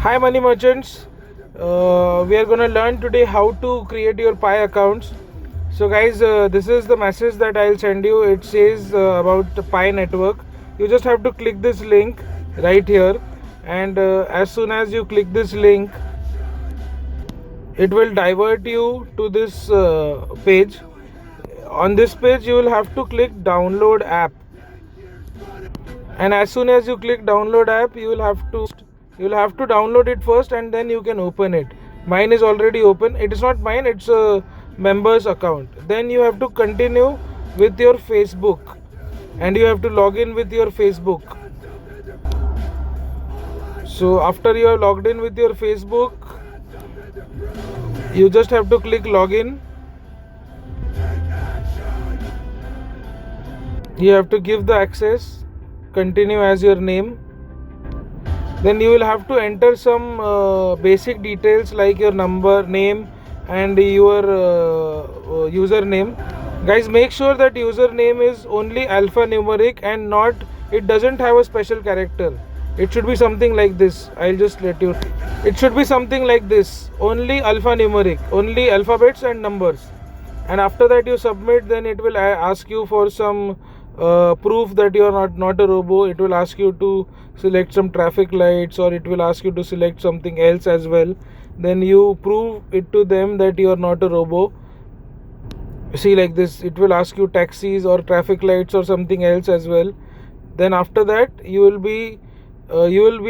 Hi money merchants. We are going to learn today how to create your Pi accounts. So guys, this is the message that I'll send you. It says about the Pi network. You just have to click this link right here, and as soon as you click this link, it will divert you to this page. On this page you will have to click download app, and as soon as you click download app, you will have to download it first, and then you can open it. Mine is already open. It is not mine, it's a member's account. Then you have to continue with your Facebook, and you have to log in with your Facebook. So after you have logged in with your Facebook, you just have to click login. You have to give the access, continue as your name. Then you will have to enter some basic details like your number, name, and your username. Guys, make sure that username is only alphanumeric and not, it doesn't have a special character. It should be something like this. I'll just let you. It should be something like this. Only alphanumeric, only alphabets and numbers. And after that you submit, then it will ask you for some proof that you are not a robo. It will ask you to select some traffic lights, or it will ask you to select something else as well. Then you prove it to them that you are not a robo. See, like this, it will ask you taxis or traffic lights or something else as well. Then after that you will be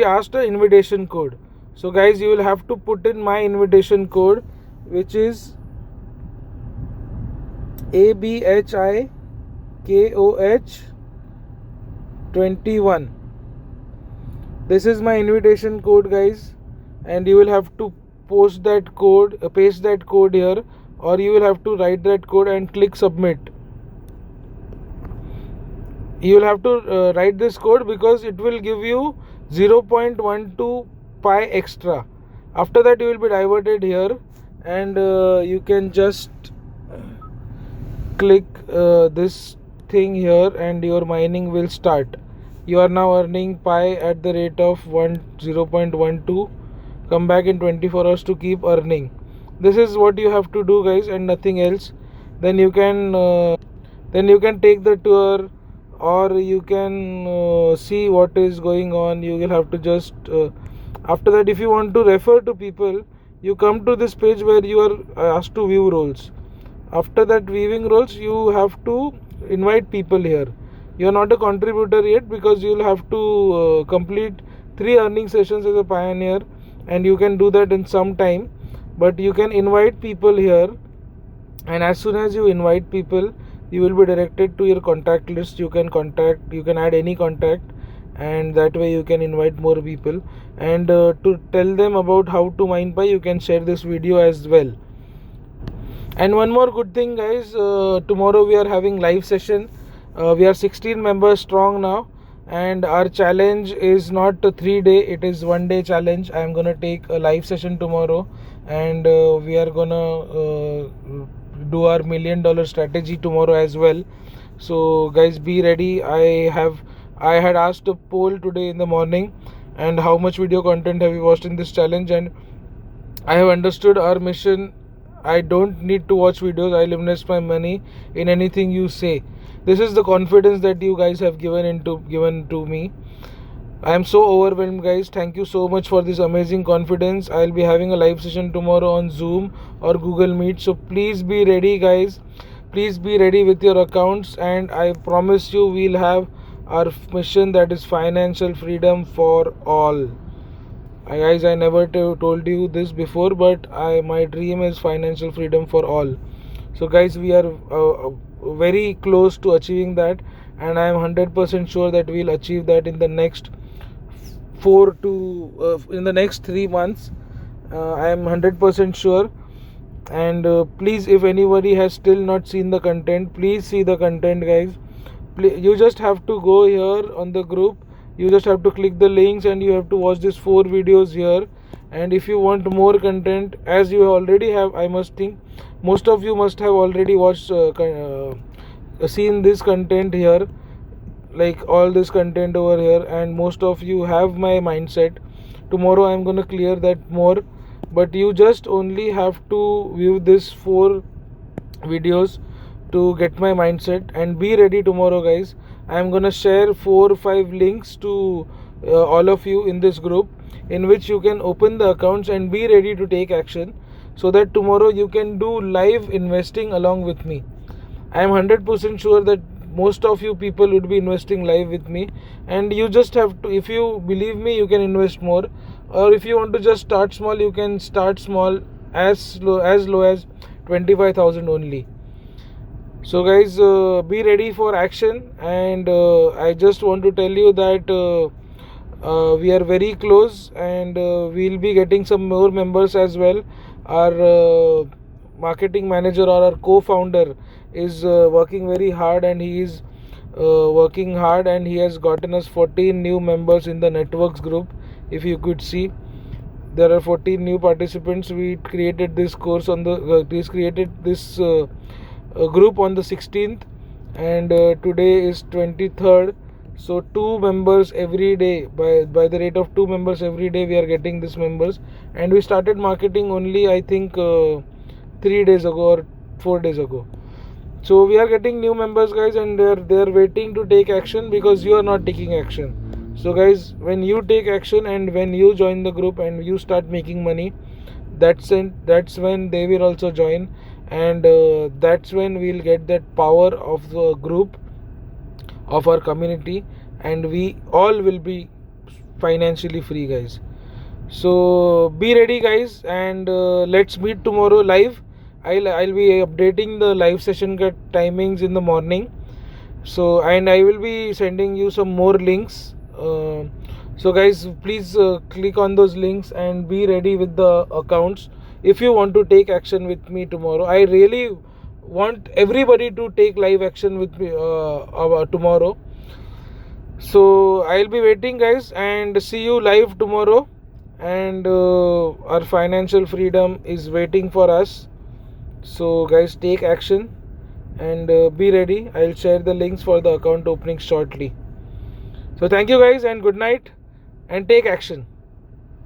asked an invitation code. So guys, you will have to put in my invitation code, which is ABHIKOH21. This is my invitation code, guys, and you will have to paste that code here, or you will have to write that code and click submit. You will have to write this code because it will give you 0.12 Pi extra. After that you will be diverted here, and you can just click this thing here, and your mining will start. You are now earning Pi at the rate of 0.12. Come back in 24 hours to keep earning. This is what you have to do, guys, and nothing else. Then you can take the tour, or you can see what is going on. You will have to just after that, if you want to refer to people, you come to this page where you are asked to view roles. After that viewing roles, you have to invite people here. You are not a contributor yet because you will have to complete 3 earning sessions as a pioneer, and you can do that in some time. But you can invite people here, and as soon as you invite people, you will be directed to your contact list. You can add any contact, and that way you can invite more people. And to tell them about how to mine Pi, you can share this video as well. And one more good thing, guys, tomorrow we are having live session. We are 16 members strong now, and our challenge is not a 3-day, it is 1-day challenge. I am gonna take a live session tomorrow, and we are gonna do our $1 million strategy tomorrow as well. So guys, be ready. I had asked a poll today in the morning, and how much video content have you watched in this challenge, and I have understood our mission. I don't need to watch videos. I'll invest my money in anything you say. This is the confidence that you guys have given to me. I am so overwhelmed, guys. Thank you so much for this amazing confidence. I'll be having a live session tomorrow on Zoom or Google Meet. So please be ready, guys. Please be ready with your accounts, and I promise you we'll have our mission, that is financial freedom for all. Guys, I never told you this before, but my dream is financial freedom for all. So guys, we are very close to achieving that, and I am 100% sure that we'll achieve that in the next 3 months. I am 100% sure. And please, if anybody has still not seen the content, please see the content, guys. You just have to go here on the group. You just have to click the links, and you have to watch these 4 videos here. And if you want more content, as you already have, I must think most of you must have already watched seen this content here, like all this content over here, and most of you have my mindset tomorrow I'm gonna clear that more. But you just only have to view this 4 videos to get my mindset, and be ready tomorrow, guys. I'm gonna share 4 or 5 links to all of you in this group, in which you can open the accounts and be ready to take action, so that tomorrow you can do live investing along with me. I am 100% sure that most of you people would be investing live with me, and you just have to, if you believe me, you can invest more, or if you want to just start small, you can start small, as low as 25,000 only. So guys, be ready for action, and I just want to tell you that we are very close, and we'll be getting some more members as well. Our marketing manager or our co-founder is working very hard, and he is working hard, and he has gotten us 14 new members in the networks group. If you could see, there are 14 new participants. We created this course on the group on the 16th, and today is 23rd. So 2 members every day, by the rate of 2 members every day we are getting these members. And we started marketing only, I think, 3 days ago or 4 days ago. So we are getting new members, guys, and they are waiting to take action, because you are not taking action. So guys, when you take action and when you join the group and you start making money, that's when they will also join, and that's when we'll get that power of the group, of our community, and we all will be financially free, guys. So be ready, guys, and let's meet tomorrow live. I'll be updating the live session timings in the morning. So, and I will be sending you some more links. So guys, please click on those links and be ready with the accounts if you want to take action with me tomorrow. I really want everybody to take live action with me tomorrow. So I'll be waiting, guys, and see you live tomorrow. And our financial freedom is waiting for us. So guys, take action and be ready. I'll share the links for the account opening shortly. So thank you, guys, and good night, and take action.